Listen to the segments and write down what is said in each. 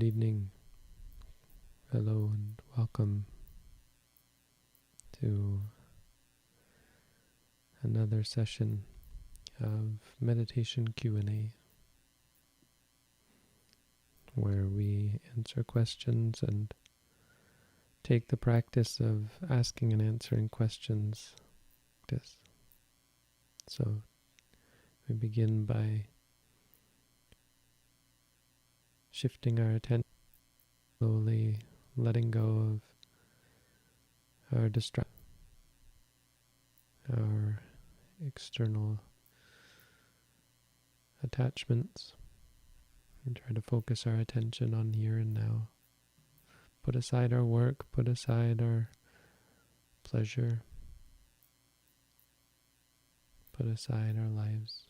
Good evening, hello and welcome to another session of meditation Q&A, where we answer questions and take the practice of asking and answering questions like this. So we begin by shifting our attention, slowly letting go of our our external attachments, and try to focus our attention on here and now. Put aside our work, put aside our pleasure, put aside our lives.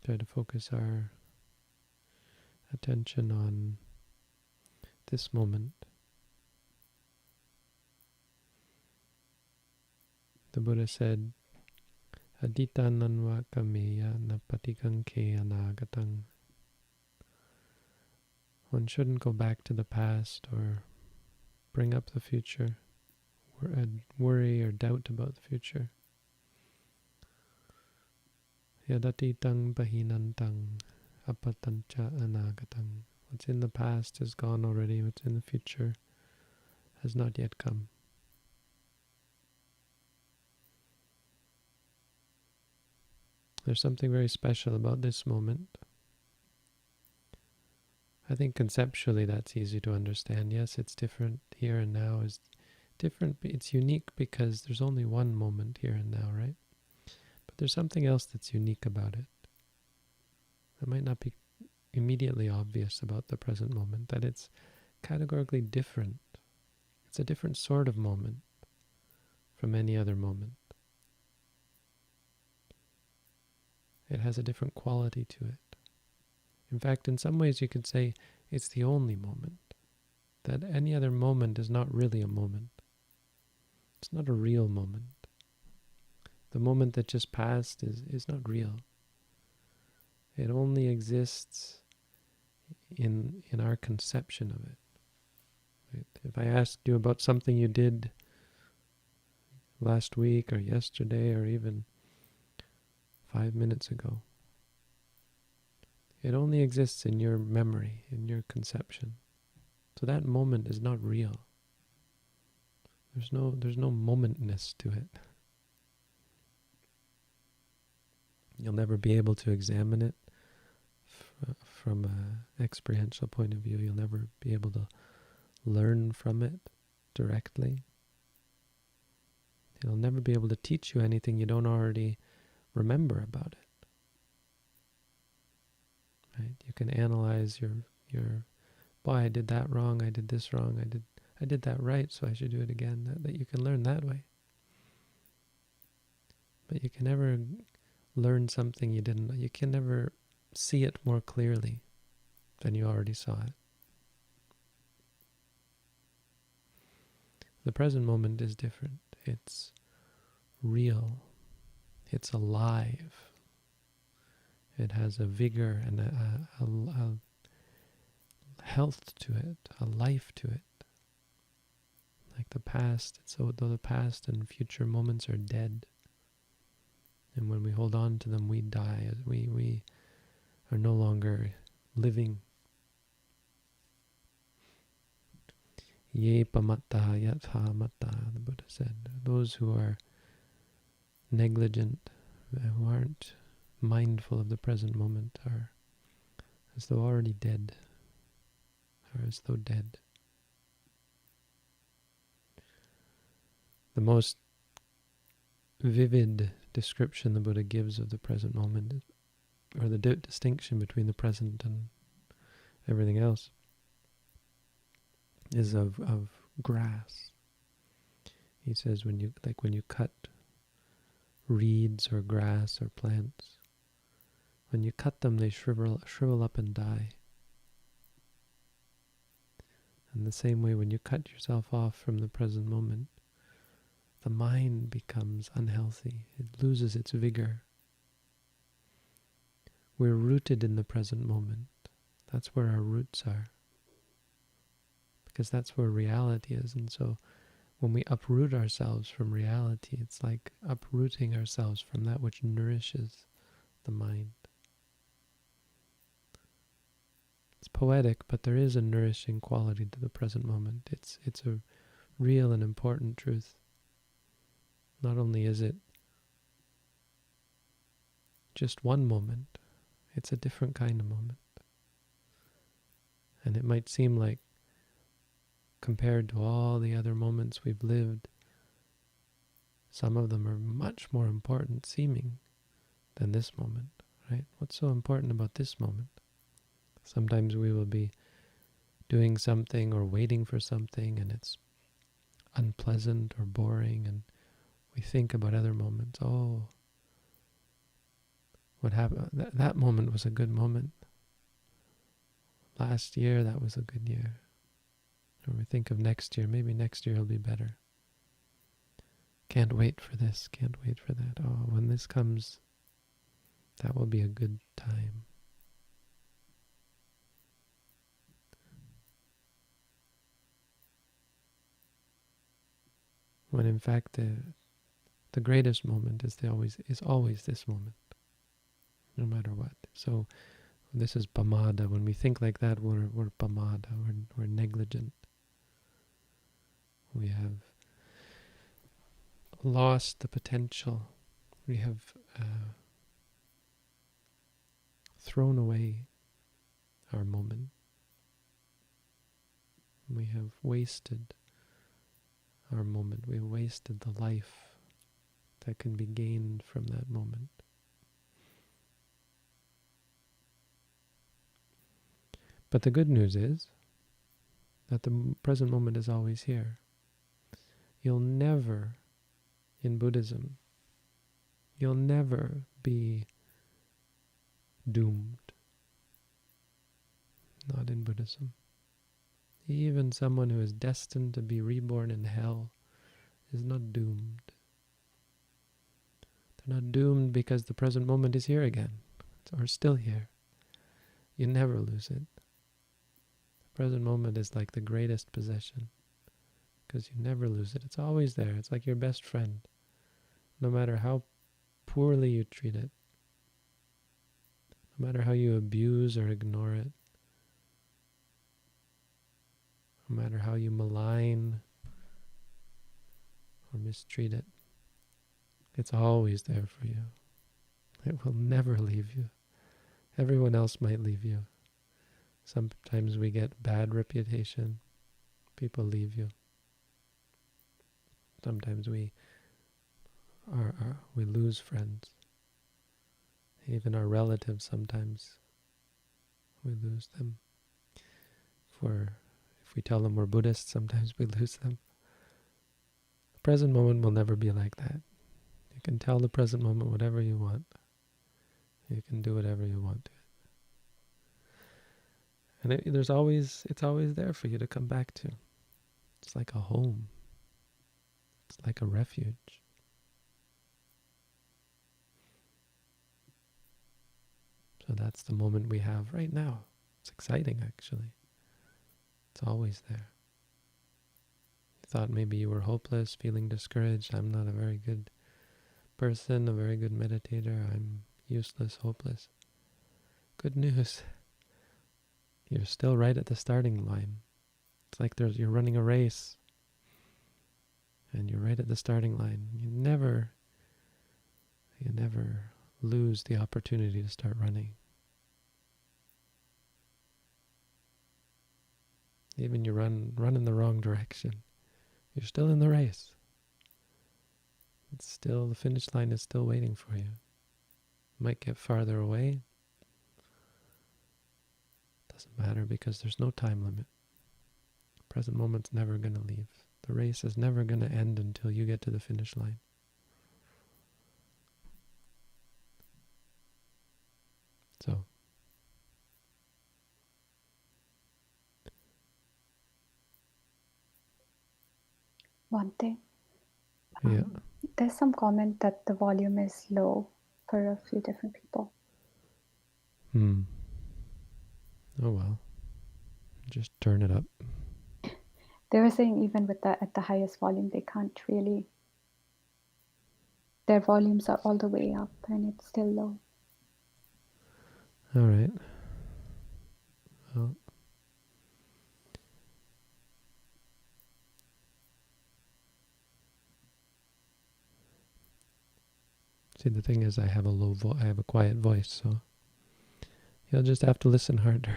Try to focus our attention on this moment. The Buddha said, Aditananva kameya napatikangke anagatang. One shouldn't go back to the past or bring up the future, worry or doubt about the future. Yadatitang bahinantang apatancha anagatang. What's in the past is gone already, what's in the future has not yet come. There's something very special about this moment. I think conceptually that's easy to understand. Yes, it's different. Here and now is different. It's unique because there's only one moment here and now, right? But there's something else that's unique about it. That might not be immediately obvious about the present moment, that it's categorically different. It's a different sort of moment from any other moment. It has a different quality to it. In fact, in some ways you could say it's the only moment. That any other moment is not really a moment. It's not a real moment. The moment that just passed is not real. It only exists in our conception of it. Right? If I asked you about something you did last week or yesterday or even 5 minutes ago, it only exists in your memory, in your conception. So that moment is not real. There's no momentness to it. You'll never be able to examine it from an experiential point of view. You'll never be able to learn from it directly. It'll never be able to teach you anything you don't already remember about it. Right? You can analyze your boy, I did that wrong, I did this wrong, I did that right, so I should do it again. That you can learn that way. But you can never learn something you didn't know. You can never see it more clearly than you already saw it. The present moment is different. It's real. It's alive. It has a vigor and a health to it, a life to it. Like the past, though the past and future moments are dead. And when we hold on to them, we die. We are no longer living. Ye pamatta yatha matta, the Buddha said. Those who are negligent, who aren't mindful of the present moment, are as though already dead, or as though dead. The most vivid description the Buddha gives of the present moment, or the distinction between the present and everything else, is of grass. He says when you cut reeds or grass or plants, when you cut them they shrivel up and die. And the same way, when you cut yourself off from the present moment, the mind becomes unhealthy. It loses its vigor. We're rooted in the present moment. That's where our roots are, because that's where reality is. And so when we uproot ourselves from reality, it's like uprooting ourselves from that which nourishes the mind. It's poetic, but there is a nourishing quality to the present moment. It's a real and important truth. Not only is it just one moment, it's a different kind of moment. And it might seem like, compared to all the other moments we've lived, some of them are much more important seeming than this moment, right? What's so important about this moment? Sometimes we will be doing something or waiting for something and it's unpleasant or boring, and we think about other moments. Oh, what happened? That moment was a good moment. Last year, that was a good year. Or we think of next year. Maybe next year will be better. Can't wait for this. Can't wait for that. Oh, when this comes, that will be a good time. When in fact the greatest moment is always this moment, no matter what. So this is pamada. When we think like that, we're pamada. We're negligent. We have lost the potential. We have thrown away our moment. We have wasted our moment. We wasted the life that can be gained from that moment. But the good news is that the present moment is always here. You'll never, in Buddhism, you'll never be doomed. Not in Buddhism. Even someone who is destined to be reborn in hell is not doomed. They're not doomed because the present moment is here again, or still here. You never lose it. The present moment is like the greatest possession, because you never lose it. It's always there. It's like your best friend. No matter how poorly you treat it, no matter how you abuse or ignore it, no matter how you malign or mistreat it, it's always there for you. It will never leave you. Everyone else might leave you. Sometimes we get bad reputation. People leave you. Sometimes we lose friends. Even our relatives, sometimes we lose them. If we tell them we're Buddhists, sometimes we lose them. The present moment will never be like that. You can tell the present moment whatever you want. You can do whatever you want to. And it's always there for you to come back to. It's like a home. It's like a refuge. So that's the moment we have right now. It's exciting, actually. It's always there. You thought maybe you were hopeless, feeling discouraged. I'm not a very good person, a very good meditator. I'm useless, hopeless. Good news. You're still right at the starting line. It's like you're running a race. And you're right at the starting line. You never lose the opportunity to start running. Even you run in the wrong direction, you're still in the race. It's still, the finish line is still waiting for you. You might get farther away. Doesn't matter, because there's no time limit. The present moment's never going to leave. The race is never going to end until you get to the finish line. So, One thing. yeah. There's some comment that the volume is low for a few different people. Oh well. Just turn it up. They were saying even with at the highest volume, they can't really. Their volumes are all the way up and it's still low. All right. Well, see, the thing is, I have a quiet voice, so you'll just have to listen harder.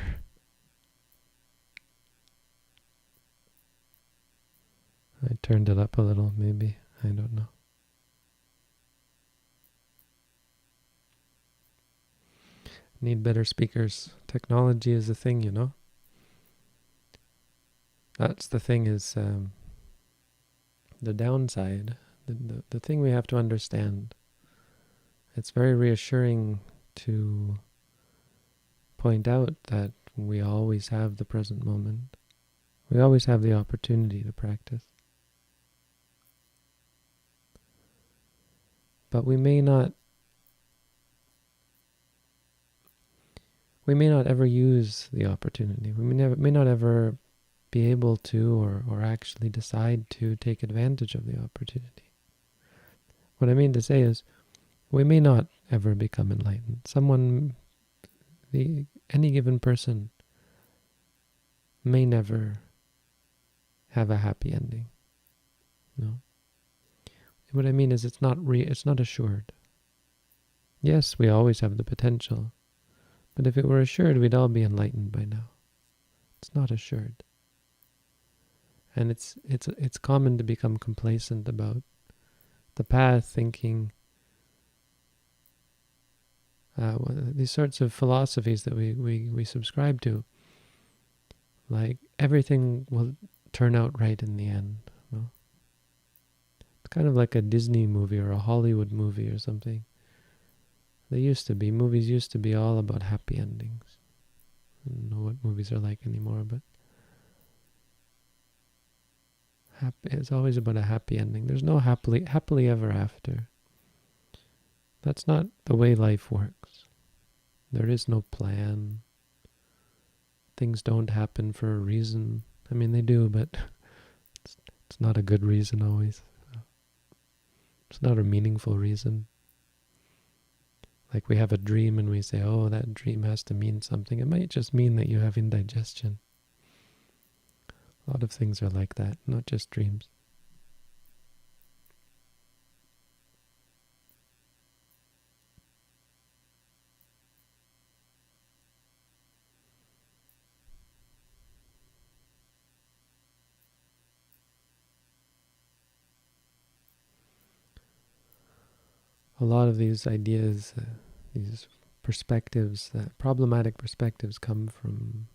I turned it up a little, maybe. I don't know. Need better speakers. Technology is a thing, you know. That's the thing is the downside. The thing we have to understand. It's very reassuring to point out that we always have the present moment. We always have the opportunity to practice. But we may not ever use the opportunity. We may not ever be able to or actually decide to take advantage of the opportunity. What I mean to say is, we may not ever become enlightened. Any given person may never have a happy ending. No. What I mean is, it's not assured. Yes, we always have the potential, but if it were assured, we'd all be enlightened by now. It's not assured. And it's common to become complacent about the path, thinking these sorts of philosophies that we subscribe to, like everything will turn out right in the end. No? It's kind of like a Disney movie or a Hollywood movie or something. Movies used to be all about happy endings. I don't know what movies are like anymore, but it's always about a happy ending. There's no happily ever after. That's not the way life works. There is no plan. Things don't happen for a reason. I mean, they do, but it's not a good reason always. It's not a meaningful reason. Like we have a dream and we say, oh, that dream has to mean something. It might just mean that you have indigestion. A lot of things are like that, not just dreams. A lot of these ideas, these perspectives, problematic perspectives, come from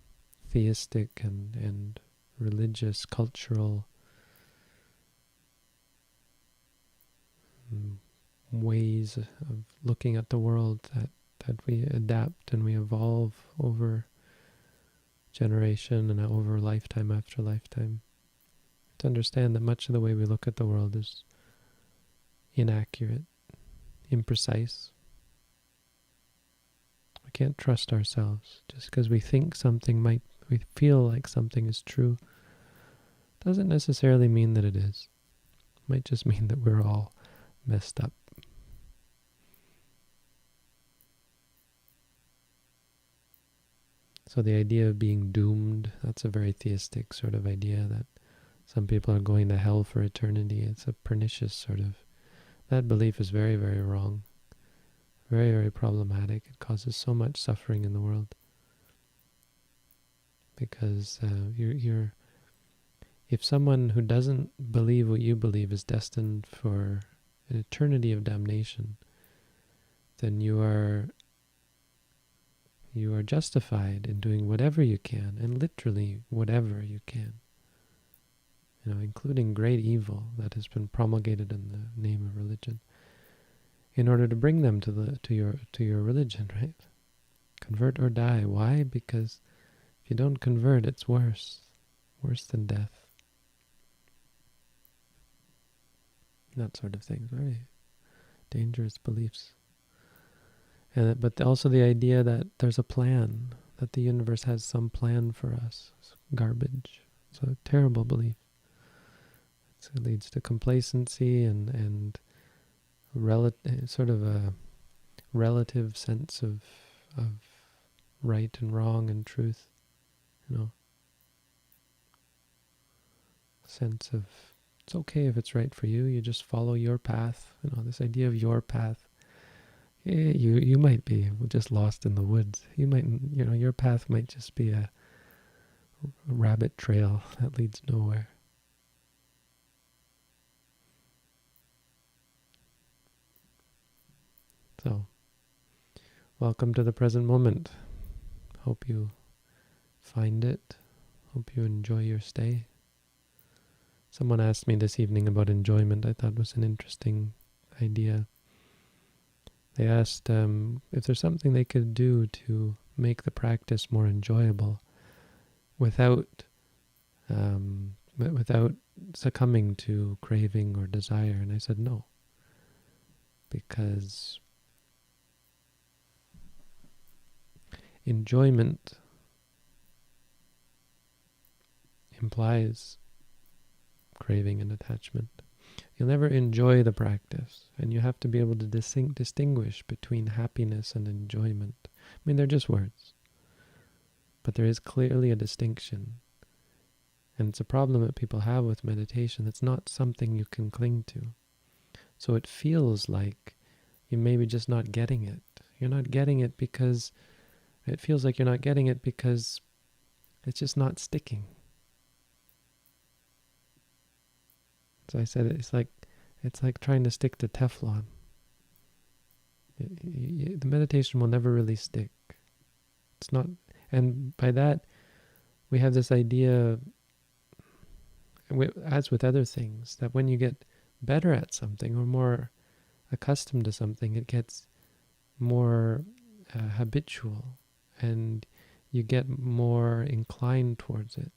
theistic and religious, cultural ways of looking at the world that we adapt and we evolve over generation and over lifetime after lifetime. To understand that much of the way we look at the world is inaccurate, imprecise. We can't trust ourselves. Just because we think we feel like something is true, doesn't necessarily mean that it is. It might just mean that we're all messed up. So the idea of being doomed, that's a very theistic sort of idea, that some people are going to hell for eternity. It's a pernicious sort of, that belief is very, very wrong. Very, very problematic. It causes so much suffering in the world. Because if someone who doesn't believe what you believe is destined for an eternity of damnation, then you are justified in doing whatever you can, and literally whatever you can, including great evil that has been promulgated in the name of religion, in order to bring them to your religion, right? Convert or die. Why? Because if you don't convert, it's worse than death. That sort of thing. Very dangerous beliefs. But also the idea that there's a plan, that the universe has some plan for us. It's garbage. It's a terrible belief. It leads to complacency and sort of a relative sense of right and wrong and truth. Sense of it's okay if it's right for you. You just follow your path. This idea of your path. Yeah, you might be just lost in the woods. You might, your path might just be a rabbit trail that leads nowhere. So, welcome to the present moment. Hope you find it. Hope you enjoy your stay. Someone asked me this evening about enjoyment. I thought was an interesting idea. They asked if there's something they could do to make the practice more enjoyable without succumbing to craving or desire. And I said no, because enjoyment implies craving and attachment. You'll never enjoy the practice, and you have to be able to distinguish between happiness and enjoyment. I mean, they're just words, but there is clearly a distinction, and it's a problem that people have with meditation. It's not something you can cling to. So it feels like you maybe just not getting it. You're not getting it because it feels like you're not getting it because it's just not sticking. So I said it's like trying to stick to Teflon. The meditation will never really stick. It's not, and by that we have this idea, as with other things, that when you get better at something or more accustomed to something, it gets more habitual, and you get more inclined towards it.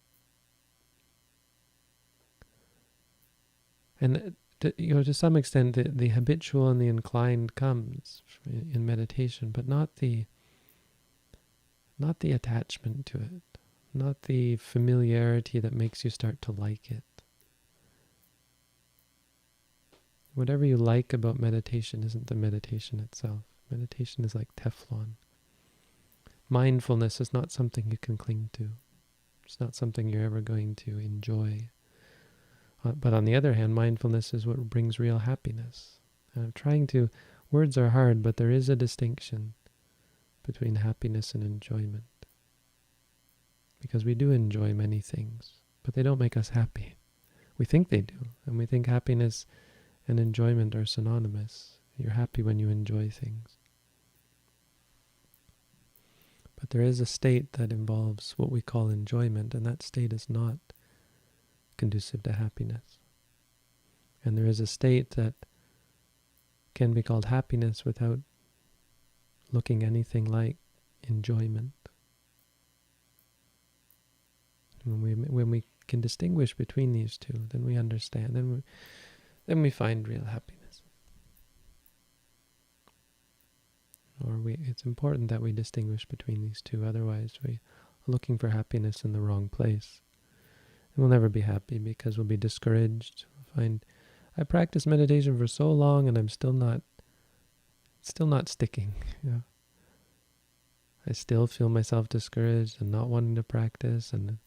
And to some extent, the habitual and the inclined comes in meditation, but not the attachment to it, not the familiarity that makes you start to like it. Whatever you like about meditation isn't the meditation itself. Meditation is like Teflon. Mindfulness is not something you can cling to. It's not something you're ever going to enjoy. But on the other hand, mindfulness is what brings real happiness. Words are hard, but there is a distinction between happiness and enjoyment. Because we do enjoy many things, but they don't make us happy. We think they do, and we think happiness and enjoyment are synonymous. You're happy when you enjoy things. But there is a state that involves what we call enjoyment, and that state is not conducive to happiness. And there is a state that can be called happiness without looking anything like enjoyment. When we can distinguish between these two, then we understand, then we find real happiness. It's important that we distinguish between these two, otherwise we are looking for happiness in the wrong place. And we'll never be happy because we'll be discouraged. We'll find, I practiced meditation for so long and I'm still not sticking. I still feel myself discouraged and not wanting to practice, and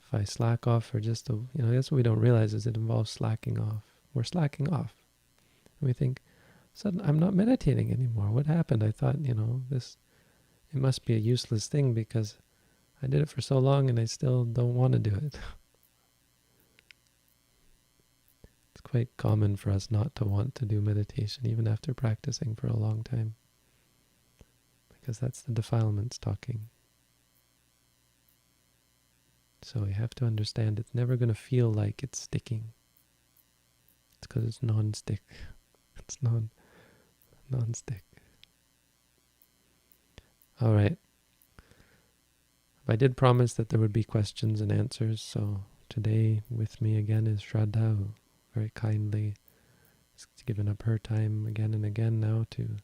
if I slack off for just that's what we don't realize, is it involves slacking off. We're slacking off. And we think, suddenly I'm not meditating anymore. What happened? I thought, it must be a useless thing because I did it for so long and I still don't want to do it. It's quite common for us not to want to do meditation even after practicing for a long time, because that's the defilements talking. So you have to understand it's never going to feel like it's sticking. It's because it's non-stick. It's non-stick. All right. I did promise that there would be questions and answers, so today with me again is Shraddha, who very kindly has given up her time again and again now to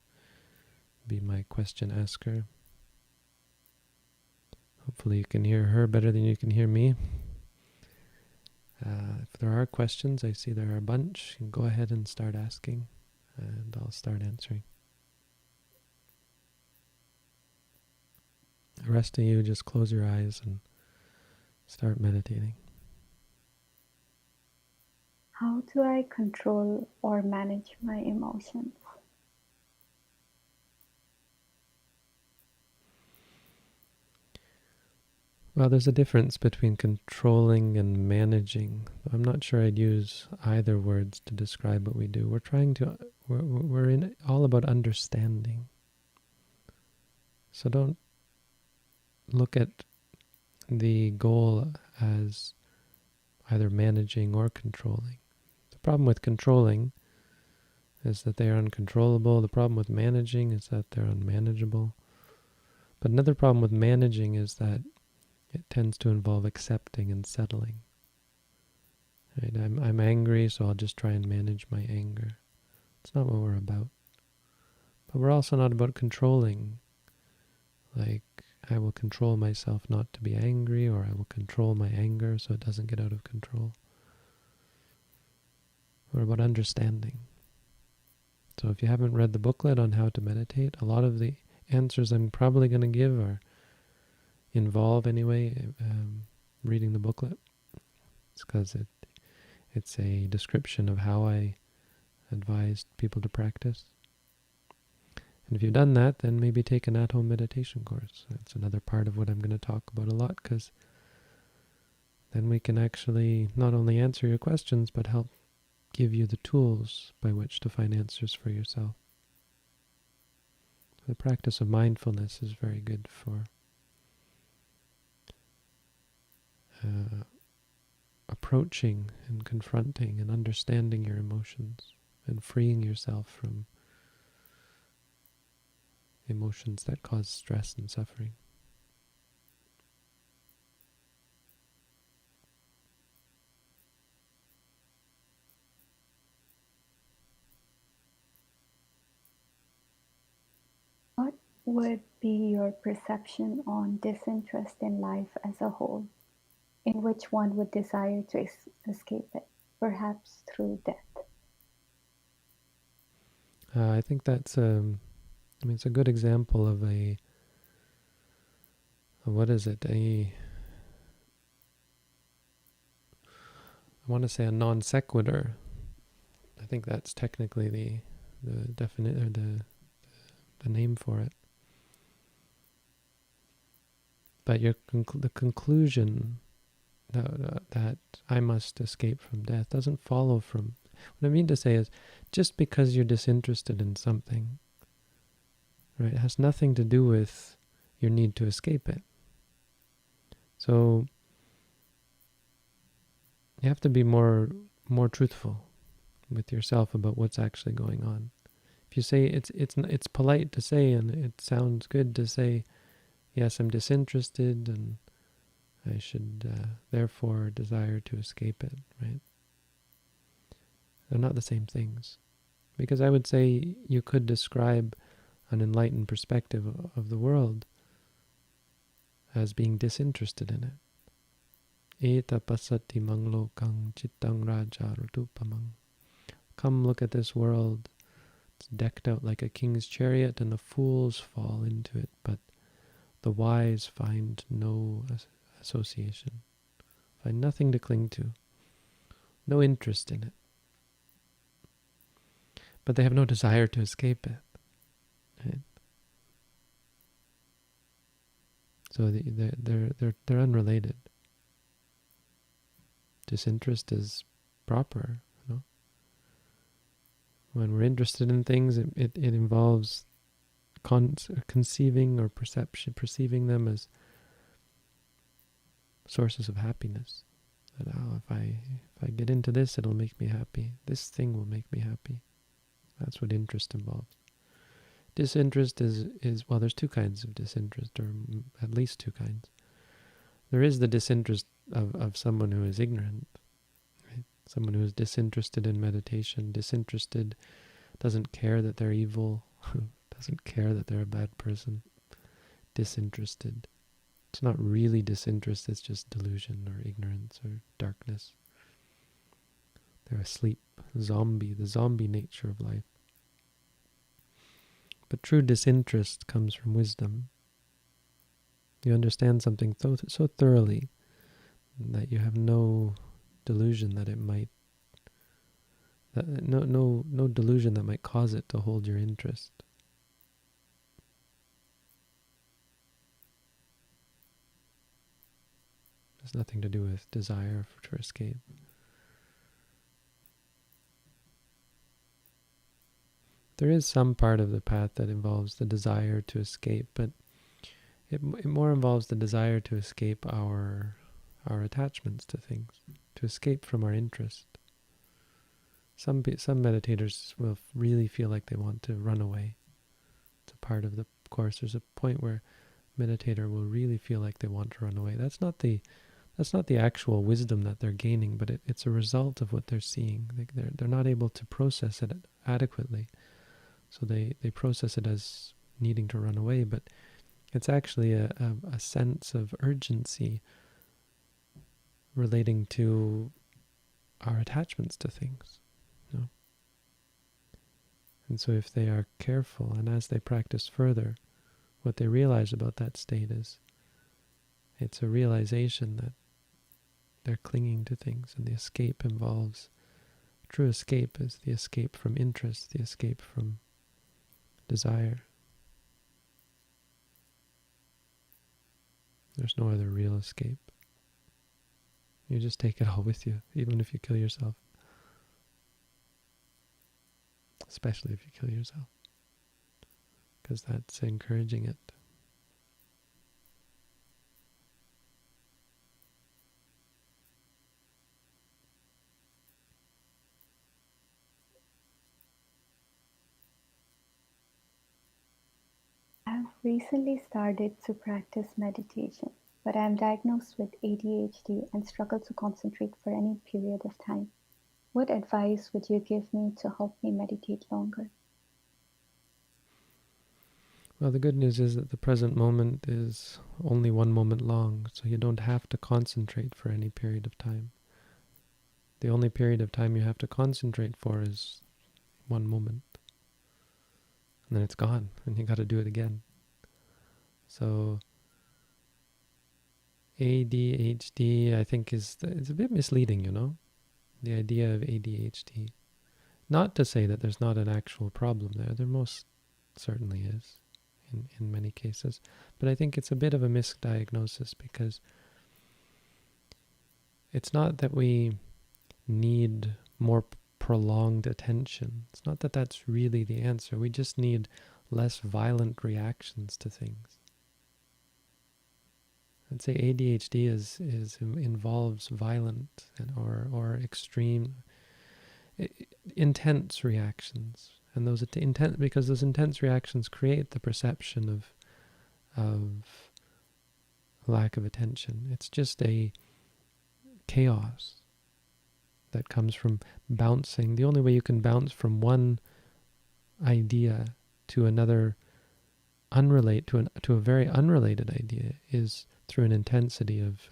be my question asker. Hopefully you can hear her better than you can hear me. If there are questions, I see there are a bunch. You can go ahead and start asking, and I'll start answering. The rest of you, just close your eyes and start meditating. How do I control or manage my emotions? Well, there's a difference between controlling and managing. I'm not sure I'd use either words to describe what we do. We're in all about understanding. So don't look at the goal as either managing or controlling. The problem with controlling is that they are uncontrollable. The problem with managing is that they're unmanageable. But another problem with managing is that it tends to involve accepting and settling. Right? I'm angry, so I'll just try and manage my anger. It's not what we're about. But we're also not about controlling. Like, I will control myself not to be angry, or I will control my anger so it doesn't get out of control. We're about understanding. So if you haven't read the booklet on how to meditate, a lot of the answers I'm probably going to give involve reading the booklet. It's because it's a description of how I advise people to practice. And if you've done that, then maybe take an at-home meditation course. That's another part of what I'm going to talk about a lot, because then we can actually not only answer your questions, but help give you the tools by which to find answers for yourself. The practice of mindfulness is very good for approaching and confronting and understanding your emotions and freeing yourself from emotions that cause stress and suffering. What would be your perception on disinterest in life as a whole, in which one would desire to escape it, perhaps through death? I think that's it's a good example of I want to say a non sequitur. I think that's technically the definite or the name for it. But the conclusion that I must escape from death doesn't follow from. What I mean to say is, just because you're disinterested in something, right, it has nothing to do with your need to escape it. So you have to be more truthful with yourself about what's actually going on. If you say it's polite to say, and it sounds good to say, yes, I'm disinterested, and I should therefore desire to escape it, right? They're not the same things. Because I would say you could describe an enlightened perspective of the world as being disinterested in it. Eta pasati manglokang chittang raja rutupamang. Come look at this world. It's decked out like a king's chariot, and the fools fall into it, but the wise find no association, find nothing to cling to, no interest in it. But they have no desire to escape it. Right? So they're unrelated. Disinterest is proper, you know. When we're interested in things, it involves conceiving or perceiving them as sources of happiness. That if I get into this, it'll make me happy. This thing will make me happy. That's what interest involves. Disinterest is well, there's two kinds of disinterest, or at least two kinds. There is the disinterest of someone who is ignorant, right? Someone who is disinterested in meditation, disinterested, doesn't care that they're evil, doesn't care that they're a bad person, disinterested. It's not really disinterest, it's just delusion or ignorance or darkness. They're asleep, the zombie nature of life. But true disinterest comes from wisdom. You understand something so thoroughly that you have no delusion that it might, no delusion that might cause it to hold your interest. It has nothing to do with desire to escape. There is some part of the path that involves the desire to escape, but it more involves the desire to escape our attachments to things, to escape from our interest. Some meditators will really feel like they want to run away. It's a part of the course. There's a point where a meditator will really feel like they want to run away. That's not the actual wisdom that they're gaining, but it's a result of what they're seeing. They're not able to process it adequately. So they process it as needing to run away, but it's actually a sense of urgency relating to our attachments to things. And so if they are careful, and as they practice further, what they realize about that state is it's a realization that they're clinging to things, and the escape involves, true escape is the escape from interest, the escape from desire. There's no other real escape. You just take it all with you, even if you kill yourself. Especially if you kill yourself, because that's encouraging it. I've recently started to practice meditation, but I am diagnosed with ADHD and struggle to concentrate for any period of time. What advice would you give me to help me meditate longer? Well, the good news is that the present moment is only one moment long, so you don't have to concentrate for any period of time. The only period of time you have to concentrate for is one moment. And then it's gone, and you got to do it again. So ADHD, I think, it's a bit misleading, the idea of ADHD. Not to say that there's not an actual problem there. There most certainly is in many cases. But I think it's a bit of a misdiagnosis, because it's not that we need more prolonged attention. It's not that that's really the answer. We just need less violent reactions to things. I'd say ADHD involves violent or extreme, intense reactions, and those because those intense reactions create the perception of lack of attention. It's just a chaos that comes from bouncing. The only way you can bounce from one idea to another, to a very unrelated idea, is through an intensity of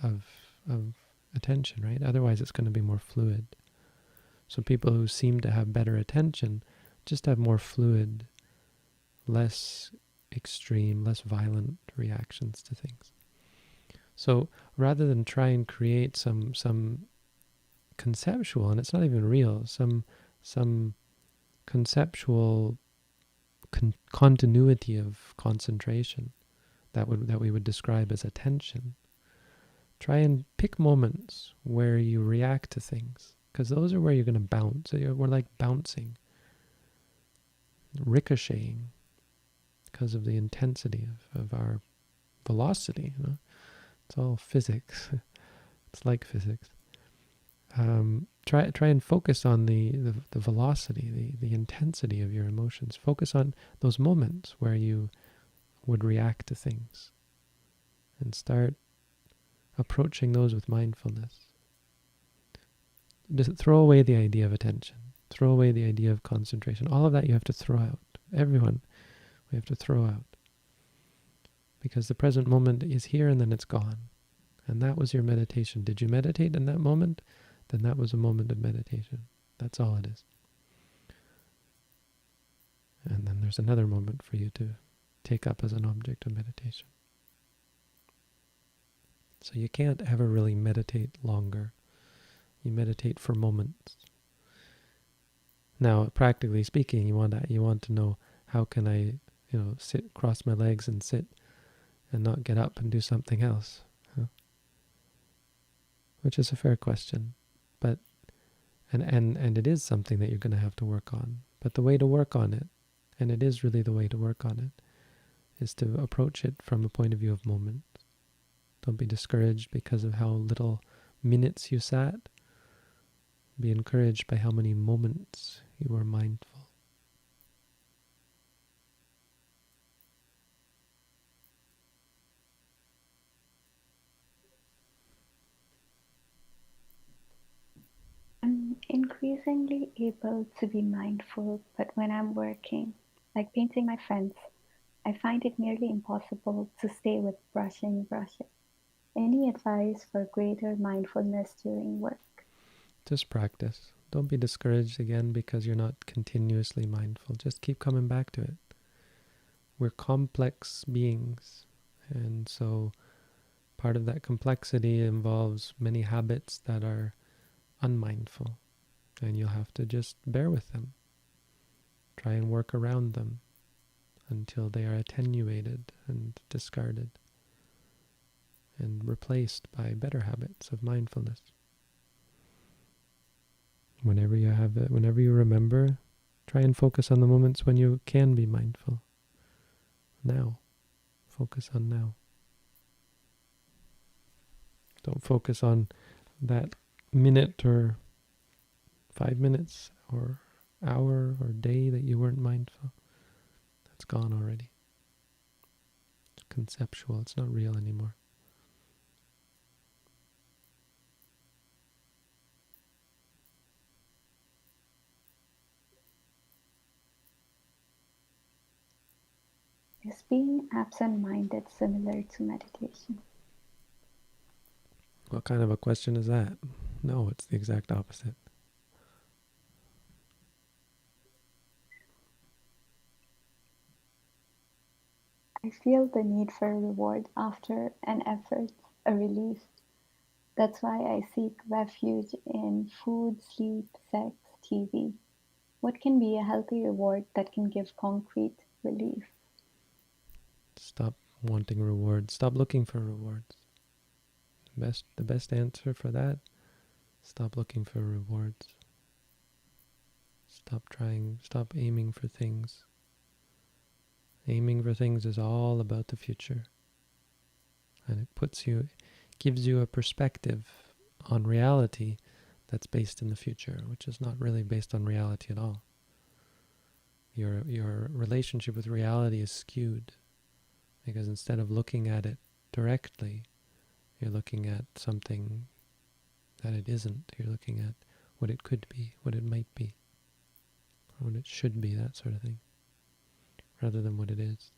attention, right? Otherwise it's going to be more fluid. So people who seem to have better attention just have more fluid, less extreme, less violent reactions to things. So rather than try and create some conceptual, and it's not even real, some conceptual continuity of concentration that we would describe as attention, try and pick moments where you react to things, because those are where you're going to bounce. We're like bouncing, ricocheting, because of the intensity of our velocity. It's all physics. It's like physics. Try and focus on the velocity, the intensity of your emotions. Focus on those moments where you would react to things, and start approaching those with mindfulness. Just throw away the idea of attention. Throw away the idea of concentration. All of that you have to throw out. Everyone, We have to throw out. Because the present moment is here and then it's gone. And that was your meditation. Did you meditate in that moment? Then that was a moment of meditation. That's all it is. And then there's another moment for you to take up as an object of meditation. So you can't ever really meditate longer. You meditate for moments. Now, practically speaking, you want to know, how can I, sit, cross my legs and sit and not get up and do something else? Which is a fair question. But and it is something that you're going to have to work on. But the way to work on it, and it is really the way to work on it, is to approach it from a point of view of moments. Don't be discouraged because of how little minutes you sat. Be encouraged by how many moments you were mindful. I'm increasingly able to be mindful, but when I'm working, like painting my fence, I find it nearly impossible to stay with brushing. Any advice for greater mindfulness during work? Just practice. Don't be discouraged again because you're not continuously mindful. Just keep coming back to it. We're complex beings, and so part of that complexity involves many habits that are unmindful, and you'll have to just bear with them. Try and work around them until they are attenuated and discarded and replaced by better habits of mindfulness. Whenever you remember, try and focus on the moments when you can be mindful. Now. Focus on now. Don't focus on that minute or 5 minutes or hour or day that you weren't mindful. That's gone already. It's conceptual. It's not real anymore. Is being absent-minded similar to meditation? What kind of a question is that? No, it's the exact opposite. I feel the need for a reward after an effort, a relief. That's why I seek refuge in food, sleep, sex, TV. What can be a healthy reward that can give concrete relief? Stop wanting rewards. Stop looking for rewards. The best answer for that, stop looking for rewards. Stop aiming for things. Aiming for things is all about the future. And it gives you a perspective on reality that's based in the future, which is not really based on reality at all. Your relationship with reality is skewed, because instead of looking at it directly, you're looking at something that it isn't. You're looking at what it could be, what it might be, or what it should be, that sort of thing, rather than what it is.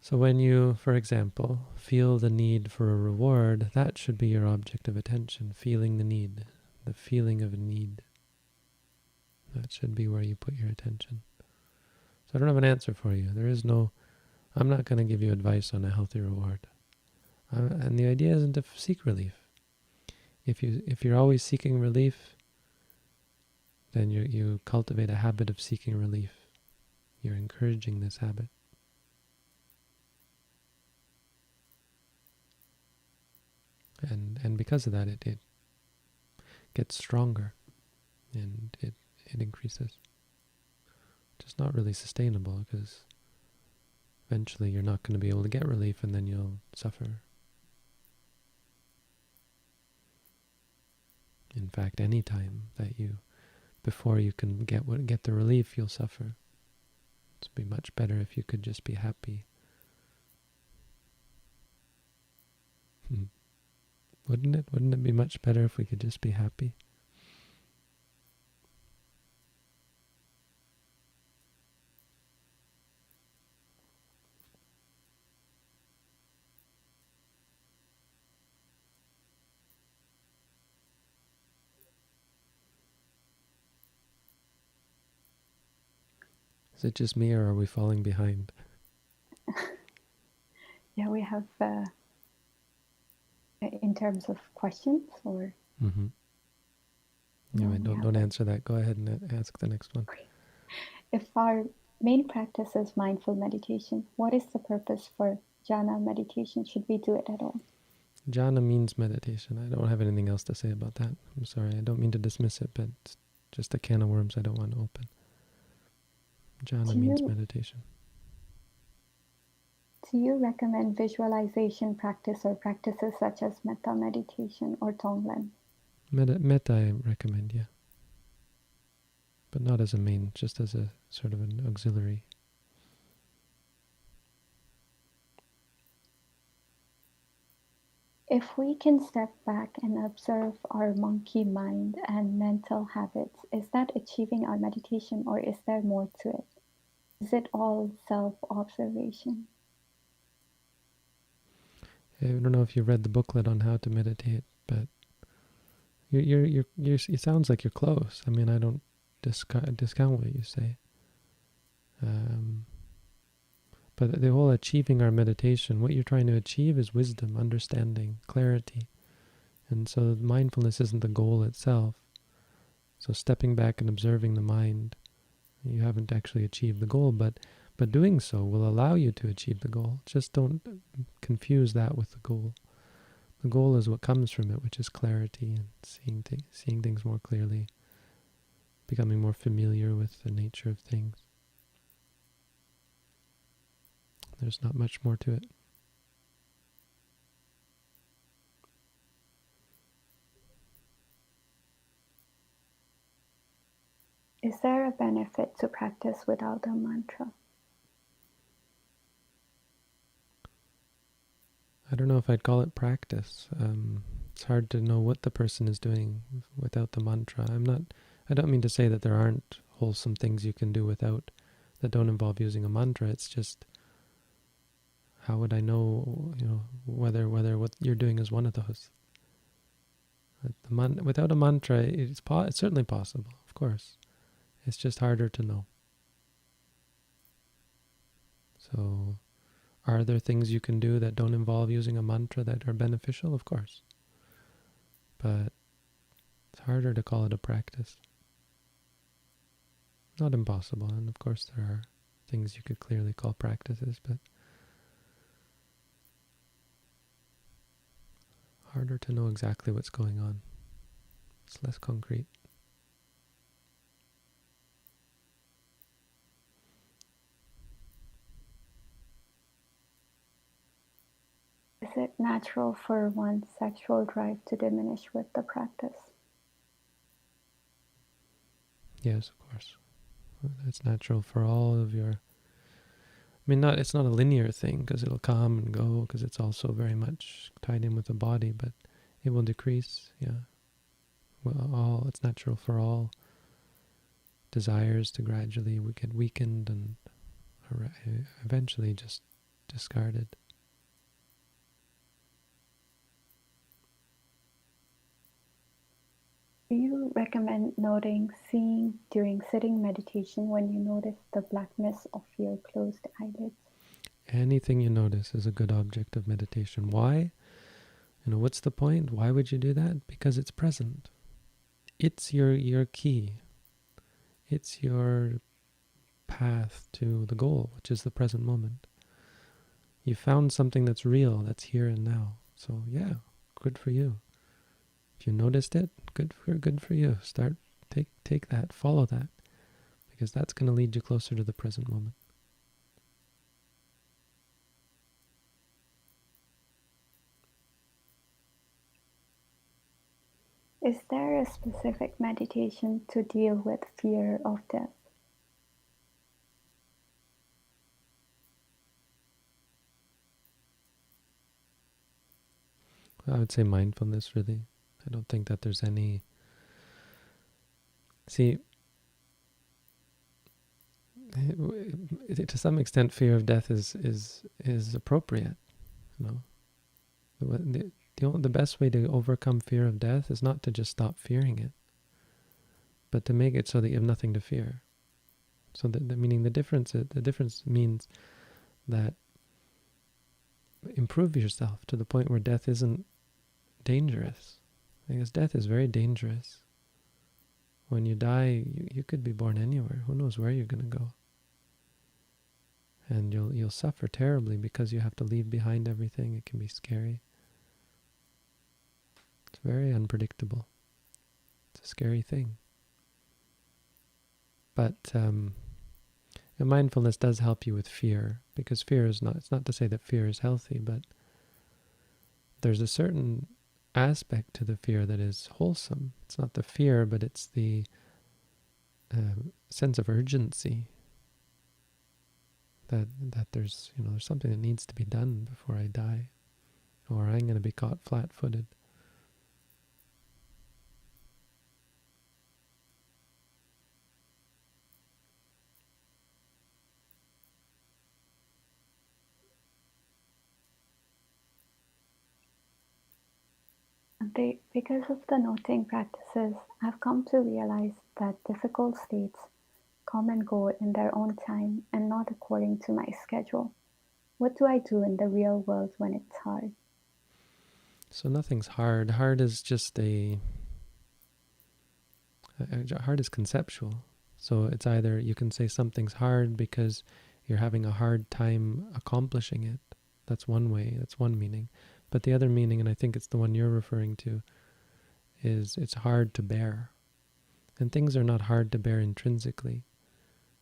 So when you, for example, feel the need for a reward, that should be your object of attention, feeling the need, the feeling of a need. That should be where you put your attention. So I don't have an answer for you. I'm not going to give you advice on a healthy reward. And the idea isn't to seek relief. If you're always seeking relief, then you cultivate a habit of seeking relief. You're encouraging this habit. And because of that, it gets stronger, and it increases. Just not really sustainable, because eventually you're not going to be able to get relief, and then you'll suffer. In fact, any time that before you can get the relief, you'll suffer. It'd be much better if you could just be happy. Wouldn't it? Wouldn't it be much better if we could just be happy? Is it just me, or are we falling behind? Yeah, we have, in terms of questions, or Mm-hmm. Anyway, no, don't answer that. Go ahead and ask the next one. If our main practice is mindful meditation, what is the purpose for jhana meditation? Should we do it at all? Jhana means meditation. I don't have anything else to say about that. I'm sorry. I don't mean to dismiss it, but it's just a can of worms I don't want to open. Jhana means meditation. Do you recommend visualization practice or practices such as metta meditation or tonglen? Metta I recommend, yeah. But not as a main, just as a sort of an auxiliary. If we can step back and observe our monkey mind and mental habits, is that achieving our meditation, or is there more to it? Is it all self-observation? I don't know if you read the booklet on how to meditate, but it sounds like you're close. I mean, I don't discount what you say. But the whole achieving our meditation, what you're trying to achieve is wisdom, understanding, clarity. And so mindfulness isn't the goal itself. So stepping back and observing the mind, you haven't actually achieved the goal, but doing so will allow you to achieve the goal. Just don't confuse that with the goal. The goal is what comes from it, which is clarity and seeing things more clearly, becoming more familiar with the nature of things. There's not much more to it. Is there a benefit to practice without a mantra? I don't know if I'd call it practice. It's hard to know what the person is doing without the mantra. I don't mean to say that there aren't wholesome things you can do without, that don't involve using a mantra. It's just, how would I know, whether what you're doing is one of those? Without a mantra, it's certainly possible, of course. It's just harder to know. So, are there things you can do that don't involve using a mantra that are beneficial? Of course. But it's harder to call it a practice. Not impossible, and of course there are things you could clearly call practices, but harder to know exactly what's going on. It's less concrete. Is it natural for one's sexual drive to diminish with the practice? Yes, of course. It's natural for all of your... it's not a linear thing, because it'll come and go, because it's also very much tied in with the body, but it will decrease, yeah. Well, it's natural for all desires to gradually get weakened and eventually just discarded. Do you recommend seeing during sitting meditation when you notice the blackness of your closed eyelids? Anything you notice is a good object of meditation. Why? What's the point? Why would you do that? Because it's present. It's your key. It's your path to the goal, which is the present moment. You found something that's real, that's here and now. So yeah, good for you. If you noticed it, good for you. Take that, follow that, because that's going to lead you closer to the present moment. Is there a specific meditation to deal with fear of death? I would say mindfulness, really. I don't think that there's any... See, to some extent, fear of death is appropriate. The best way to overcome fear of death is not to just stop fearing it, but to make it so that you have nothing to fear. So meaning the difference means that improve yourself to the point where death isn't dangerous. Because death is very dangerous. When you die, you could be born anywhere. Who knows where you're going to go? And you'll suffer terribly because you have to leave behind everything. It can be scary. It's very unpredictable. It's a scary thing. But mindfulness does help you with fear, because fear is not, it's not to say that fear is healthy, but there's a certain aspect to the fear that is wholesome. It's not the fear, but it's the sense of urgency that there's there's something that needs to be done before I die, or I'm going to be caught flat-footed. Because of the noting practices, I've come to realize that difficult states come and go in their own time and not according to my schedule. What do I do in the real world when it's hard? So nothing's hard. Hard is just hard is conceptual. So it's either you can say something's hard because you're having a hard time accomplishing it. That's one way, that's one meaning. But the other meaning, and I think it's the one you're referring to, is it's hard to bear. And things are not hard to bear intrinsically.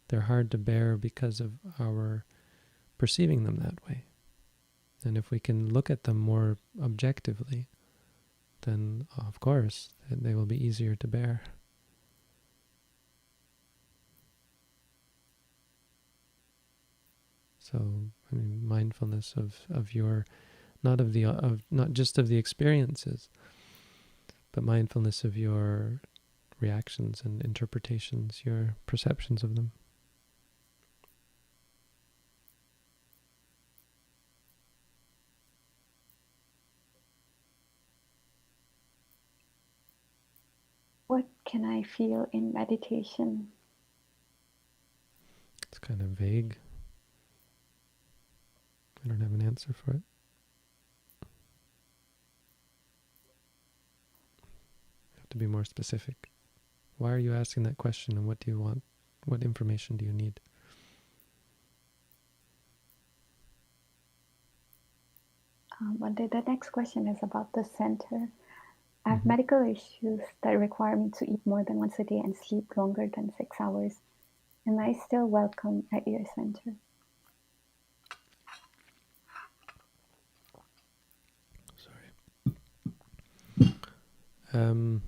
They're hard to bear because of our perceiving them that way. And if we can look at them more objectively, then of course they will be easier to bear. So, I mean, mindfulness of your, not just of the experiences, but mindfulness of your reactions and interpretations, your perceptions of them. What can I feel in meditation? It's kind of vague. I don't have an answer for it. You have to be more specific. Why are you asking that question, and what do you want? What information do you need? The next question is about the center. I have medical issues that require me to eat more than once a day and sleep longer than 6 hours. Am I still welcome at your center? Sorry.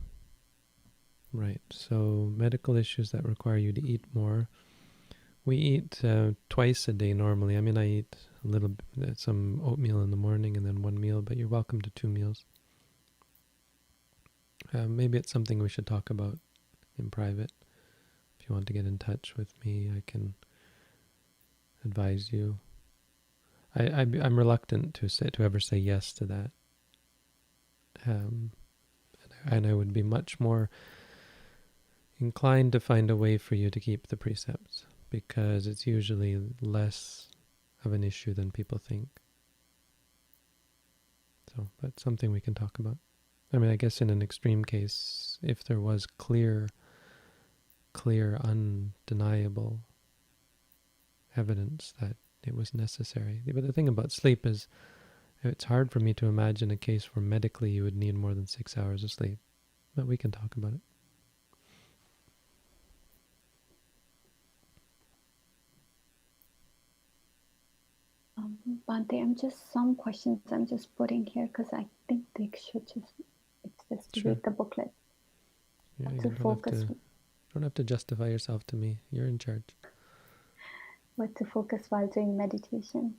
Right, so medical issues that require you to eat more. We eat twice a day normally. I mean, I eat a little bit, some oatmeal in the morning and then one meal, but you're welcome to 2 meals. Maybe it's something we should talk about in private. If you want to get in touch with me, I can advise you. I'm reluctant to ever say yes to that. And I would be much more inclined to find a way for you to keep the precepts, because it's usually less of an issue than people think. So, but something we can talk about. I mean, I guess in an extreme case, if there was clear, undeniable evidence that it was necessary. But the thing about sleep is, it's hard for me to imagine a case where medically you would need more than 6 hours of sleep. But we can talk about it. Bhante, some questions I'm just putting here because I think they should just read the booklet. Yeah, you don't have to justify yourself to me. You're in charge. What to focus while doing meditation.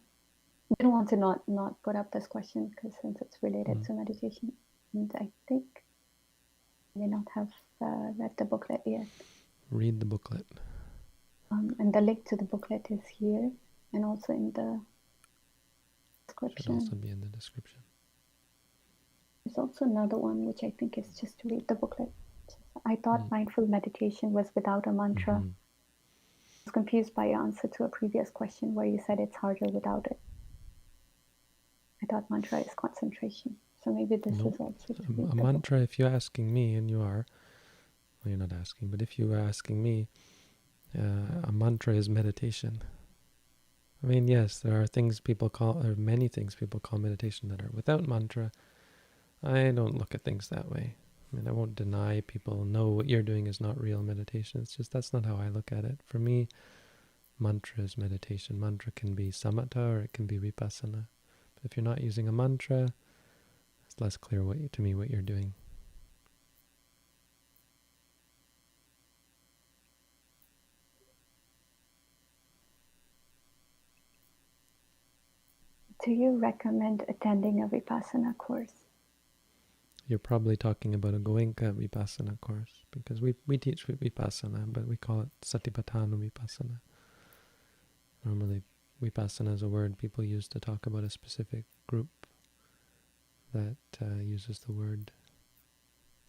I didn't want to not put up this question because since it's related to meditation, and I think I may not have read the booklet yet. Read the booklet. And the link to the booklet is here and also in the description. Should also be in the description. There's also another one which I think is just to read the booklet. I thought mindful meditation was without a mantra. was confused by your answer to a previous question where you said it's harder without it. I thought mantra is concentration. So maybe this Nope. is also to A make the mantra, if you're asking me, and you are, well, you're not asking, but if you are asking me, a mantra is meditation. I mean, yes, there are many things people call meditation that are without mantra. I don't look at things that way. I mean, I won't deny people, no, what you're doing is not real meditation. It's just, that's not how I look at it. For me, mantra is meditation. Mantra can be samatha or it can be vipassana. But if you're not using a mantra, it's less clear to me what you're doing. Do you recommend attending a Vipassana course? You're probably talking about a Goenka Vipassana course, because we teach Vipassana, but we call it Satipatthana Vipassana. Normally, Vipassana is a word people use to talk about a specific group that uses the word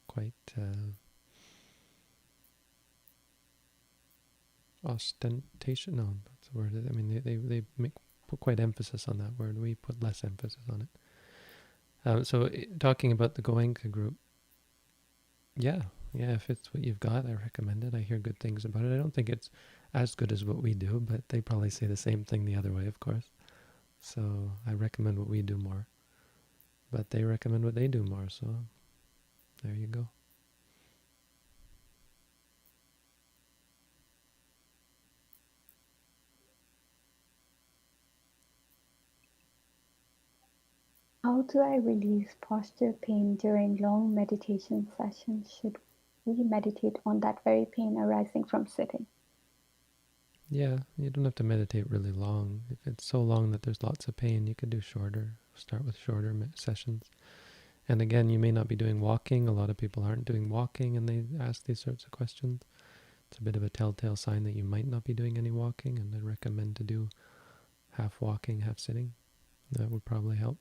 quite ostentation. No, that's the word. I mean, they put quite emphasis on that word. We put less emphasis on it. So talking about the Goenka group, yeah, if it's what you've got, I recommend it. I hear good things about it. I don't think it's as good as what we do, but they probably say the same thing the other way, of course. So I recommend what we do more, but they recommend what they do more, so there you go. How do I release posture pain during long meditation sessions? Should we meditate on that very pain arising from sitting? Yeah, you don't have to meditate really long. If it's so long that there's lots of pain, you could do shorter. Start with shorter sessions. And again, you may not be doing walking. A lot of people aren't doing walking and they ask these sorts of questions. It's a bit of a telltale sign that you might not be doing any walking, and I recommend to do half walking, half sitting. That would probably help.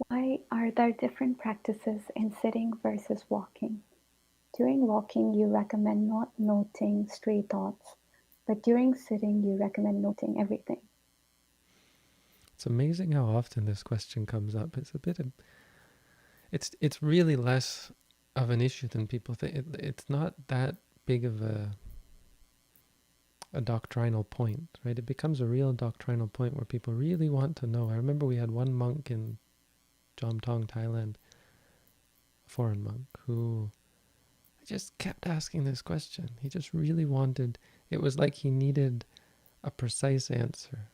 Why are there different practices in sitting versus walking? During walking, you recommend not noting stray thoughts, but during sitting, you recommend noting everything. It's amazing how often this question comes up. It's really less of an issue than people think. It's not that big of a doctrinal point, right? It becomes a real doctrinal point where people really want to know. I remember we had one monk in Jamtong, Thailand, a foreign monk, who just kept asking this question. He just really wanted, it was like he needed a precise answer.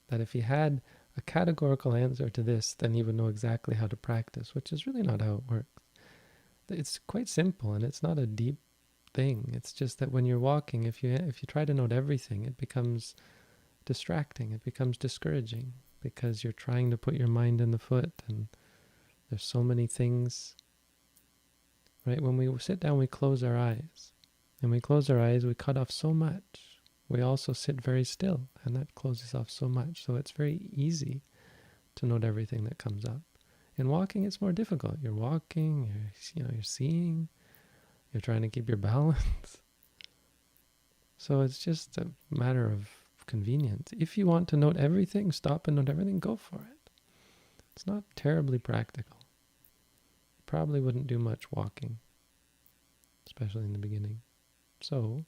That if he had a categorical answer to this, then he would know exactly how to practice, which is really not how it works. It's quite simple, and it's not a deep thing. It's just that when you're walking, if you try to note everything, it becomes distracting. It becomes discouraging, because you're trying to put your mind in the foot, and there's so many things. Right? When we sit down, we close our eyes. And we close our eyes, we cut off so much. We also sit very still, and that closes off so much. So it's very easy to note everything that comes up. In walking, it's more difficult. You're walking, you're seeing, you're trying to keep your balance. So it's just a matter of convenience. If you want to note everything, stop and note everything, go for it. It's not terribly practical. Probably wouldn't do much walking, especially in the beginning. So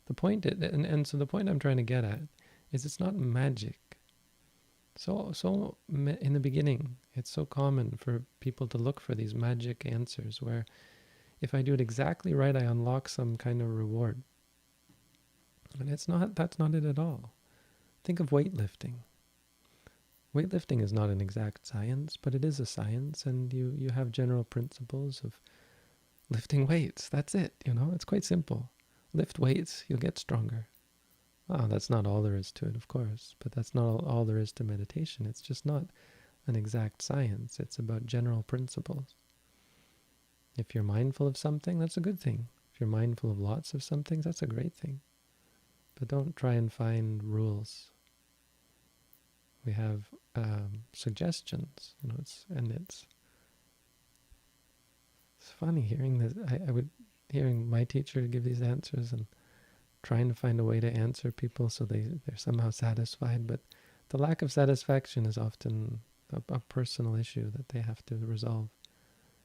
the point, so the point I'm trying to get at is it's not magic. So in the beginning, it's so common for people to look for these magic answers where if I do it exactly right, I unlock some kind of reward. And that's not it at all. Think of weightlifting. Weightlifting is not an exact science, but it is a science, and you have general principles of lifting weights. That's it, it's quite simple. Lift weights, you'll get stronger. Wow, that's not all there is to it, of course, but that's not all there is to meditation. It's just not an exact science. It's about general principles. If you're mindful of something, that's a good thing. If you're mindful of lots of some things, that's a great thing. But don't try and find rules. We have suggestions, it's funny hearing this. I would hearing my teacher give these answers and trying to find a way to answer people so they're somehow satisfied, but the lack of satisfaction is often a personal issue that they have to resolve.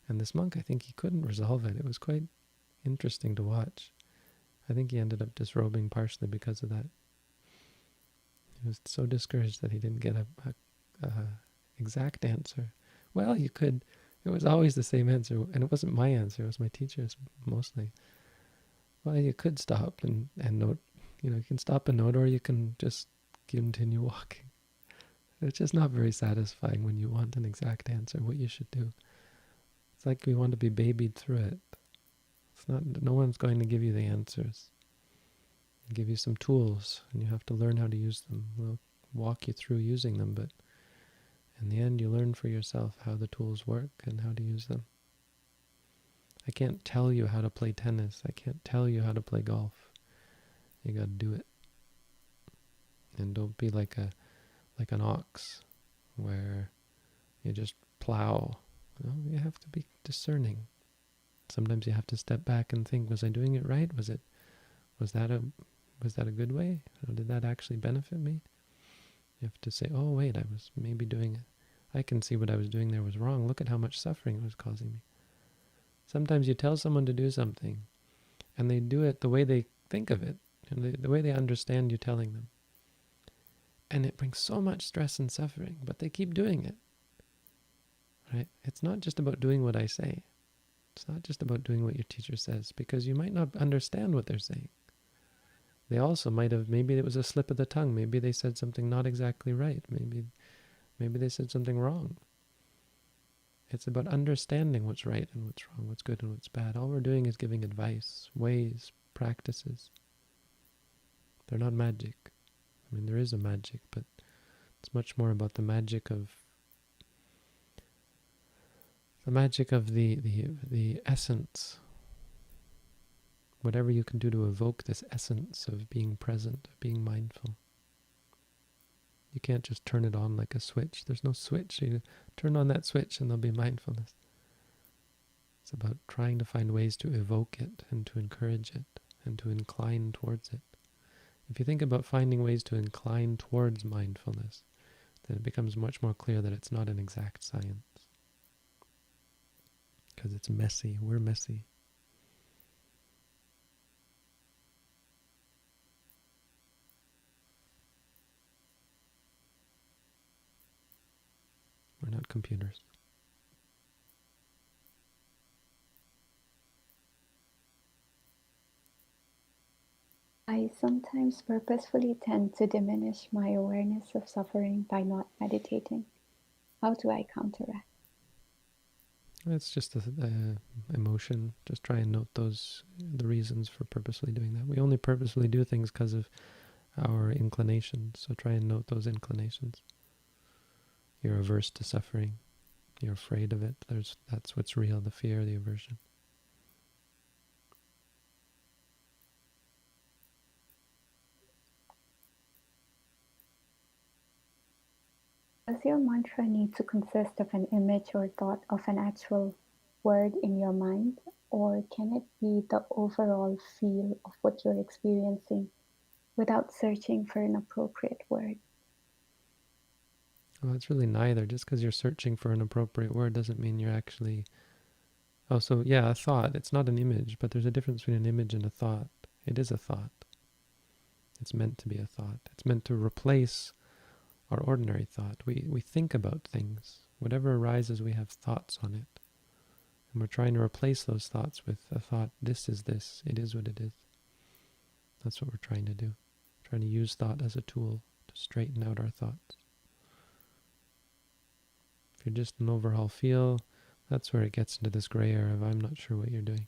And this monk, I think he couldn't resolve it. It was quite interesting to watch. I think he ended up disrobing partially because of that. He was so discouraged that he didn't get a exact answer. Well, you could. It was always the same answer, and it wasn't my answer. It was my teacher's mostly. Well, you could stop and note. You can stop and note, or you can just continue walking. It's just not very satisfying when you want an exact answer, what you should do. It's like we want to be babied through it. It's not. No one's going to give you the answers. They'll give you some tools, and you have to learn how to use them. We'll walk you through using them, but in the end, you learn for yourself how the tools work and how to use them. I can't tell you how to play tennis. I can't tell you how to play golf. You got to do it. And don't be like an ox where you just plow. You have to be discerning. Sometimes you have to step back and think, was I doing it right? Was that a good way? Or did that actually benefit me? You have to say, oh wait, I was maybe doing it. I can see what I was doing there was wrong. Look at how much suffering it was causing me. Sometimes you tell someone to do something, and they do it the way they think of it, and the way they understand you telling them. And it brings so much stress and suffering, but they keep doing it. Right? It's not just about doing what I say. It's not just about doing what your teacher says, because you might not understand what they're saying. They also might have, maybe it was a slip of the tongue. Maybe they said something not exactly right. Maybe they said something wrong. It's about understanding what's right and what's wrong, what's good and what's bad. All we're doing is giving advice, ways, practices. They're not magic. I mean, there is a magic, but it's much more about the magic of the essence. Whatever you can do to evoke this essence of being present, of being mindful. You can't just turn it on like a switch. There's no switch. You turn on that switch and there'll be mindfulness. It's about trying to find ways to evoke it and to encourage it and to incline towards it. If you think about finding ways to incline towards mindfulness, then it becomes much more clear that it's not an exact science. Because it's messy. We're messy. We're not computers. I sometimes purposefully tend to diminish my awareness of suffering by not meditating. How do I counteract? It's just a emotion. Just try and note the reasons for purposely doing that. We only purposely do things because of our inclinations. So try and note those inclinations. You're averse to suffering. You're afraid of it. That's what's real, the fear, the aversion. Does your mantra need to consist of an image or thought of an actual word in your mind, or can it be the overall feel of what you're experiencing without searching for an appropriate word? Well, it's really neither. Just because you're searching for an appropriate word doesn't mean you're actually... Oh, so yeah, a thought. It's not an image, but there's a difference between an image and a thought. It is a thought. It's meant to be a thought. It's meant to replace our ordinary thought. We think about things. Whatever arises, we have thoughts on it. And we're trying to replace those thoughts with a thought, this is this, it is what it is. That's what we're trying to do. Trying to use thought as a tool to straighten out our thoughts. If you're just an overall feel, that's where it gets into this gray area of I'm not sure what you're doing.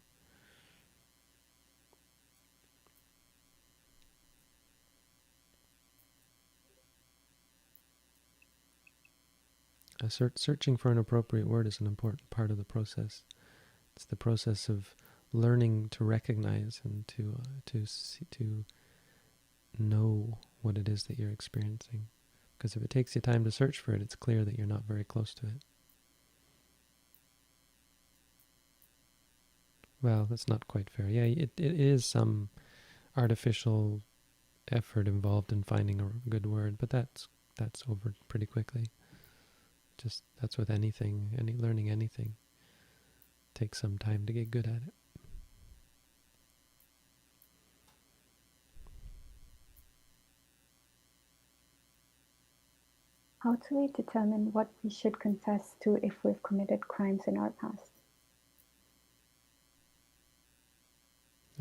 Searching for an appropriate word is an important part of the process. It's the process of learning to recognize and to know what it is that you're experiencing. Because if it takes you time to search for it, it's clear that you're not very close to it. Well, that's not quite fair. Yeah, it is some artificial effort involved in finding a good word, but that's over pretty quickly. Just that's with anything, learning anything. Takes some time to get good at it. How do we determine what we should confess to if we've committed crimes in our past?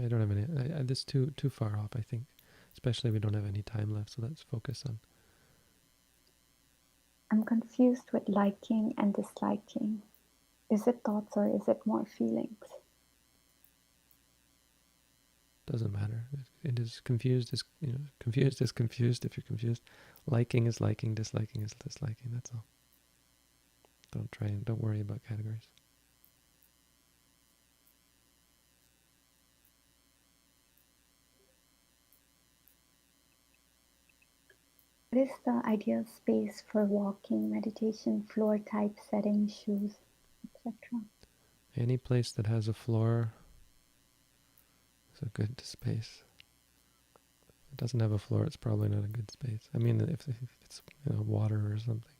I don't have any. This is too far off, I think. Especially we don't have any time left, so let's focus on. I'm confused with liking and disliking. Is it thoughts or is it more feelings? Doesn't matter. It is confused. Confused is confused. If you're confused, liking is liking. Disliking is disliking. That's all. Don't worry about categories. What is the ideal space for walking, meditation, floor type, setting, shoes, etc.? Any place that has a floor is a good space. If it doesn't have a floor, it's probably not a good space. I mean, if it's water or something.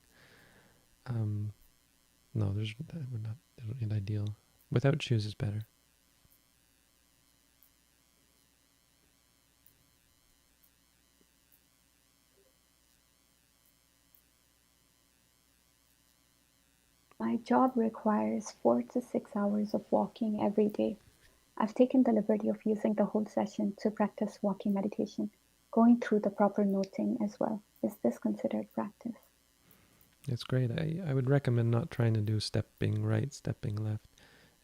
No, that would not be ideal. Without shoes is better. My job requires 4 to 6 hours of walking every day. I've taken the liberty of using the whole session to practice walking meditation, going through the proper noting as well. Is this considered practice? It's great. I would recommend not trying to do stepping right, stepping left.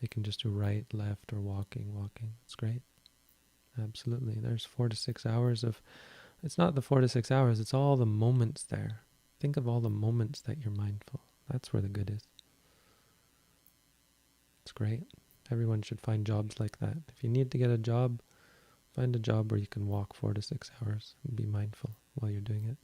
You can just do right, left, or walking. It's great. Absolutely. There's 4 to 6 hours of... It's not the 4 to 6 hours, it's all the moments there. Think of all the moments that you're mindful. That's where the good is. It's great. Everyone should find jobs like that. If you need to get a job, find a job where you can walk 4 to 6 hours and be mindful while you're doing it.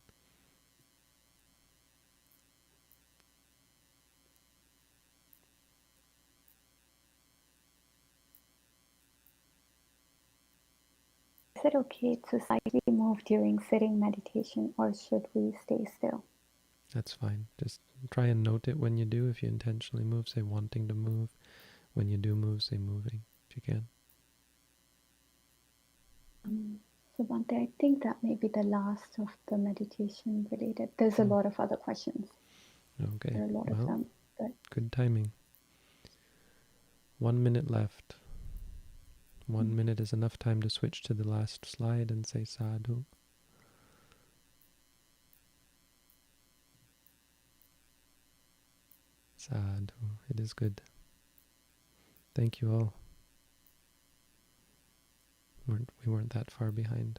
Is it okay to slightly move during sitting meditation, or should we stay still? That's fine. Just try and note it when you do. If you intentionally move, say wanting to move. When you do move, say moving, if you can. So Bhante, I think that may be the last of the meditation related. There's a lot of other questions. Okay. There are a lot of them. But good timing. 1 minute left. 1 minute is enough time to switch to the last slide and say sadhu. Sadhu. It is good. Thank you all. We weren't that far behind.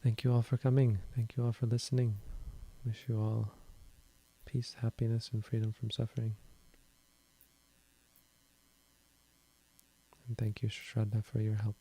Thank you all for coming. Thank you all for listening. Wish you all peace, happiness, and freedom from suffering. And thank you, Shraddha, for your help.